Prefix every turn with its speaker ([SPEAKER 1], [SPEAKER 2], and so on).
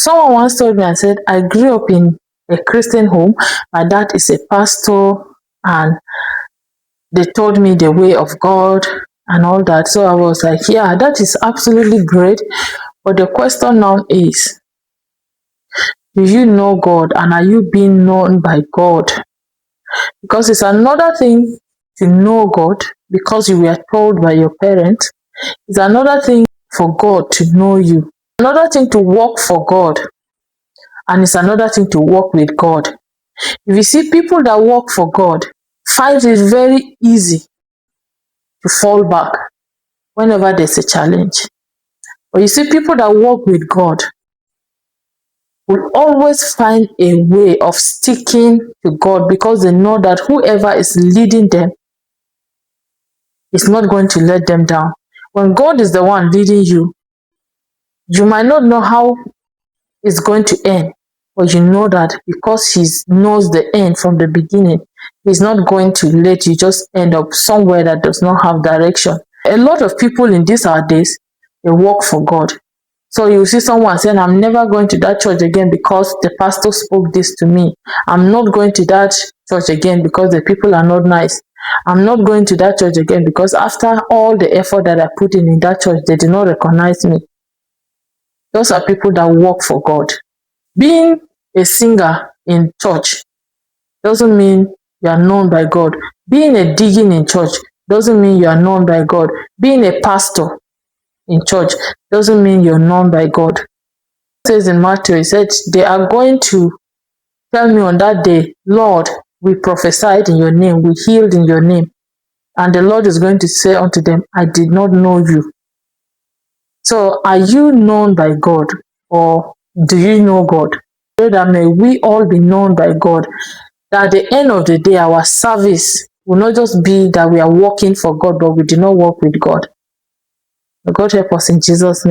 [SPEAKER 1] Someone once told me, I said, I grew up in a Christian home. My dad is a pastor, and they told me the way of God and all that. So I was like, yeah, that is absolutely great. But the question now is, do you know God, and are you being known by God? Because it's another thing to know God because you were told by your parents. It's another thing for God to know you. Another thing to work for God, and it's another thing to work with God. If you see people that work for God, find it very easy to fall back whenever there's a challenge. But you see people that work with God will always find a way of sticking to God because they know that whoever is leading them is not going to let them down. When God is the one leading you, you might not know how it's going to end, but you know that because He knows the end from the beginning, He's not going to let you just end up somewhere that does not have direction. A lot of people in these our days, they work for God. So you see someone saying, I'm never going to that church again because the pastor spoke this to me. I'm not going to that church again because the people are not nice. I'm not going to that church again because after all the effort that I put in that church, they did not recognize me. Those are people that work for God. Being a singer in church doesn't mean you are known by God. Being a deacon in church doesn't mean you are known by God. Being a pastor in church doesn't mean you're known by God. It says in Matthew, he said, they are going to tell me on that day, Lord, we prophesied in your name, we healed in your name. And the Lord is going to say unto them, I did not know you. So are you known by God, or do you know God? Pray that may we all be known by God. That at the end of the day, our service will not just be that we are working for God, but we do not work with God. May God help us in Jesus' name.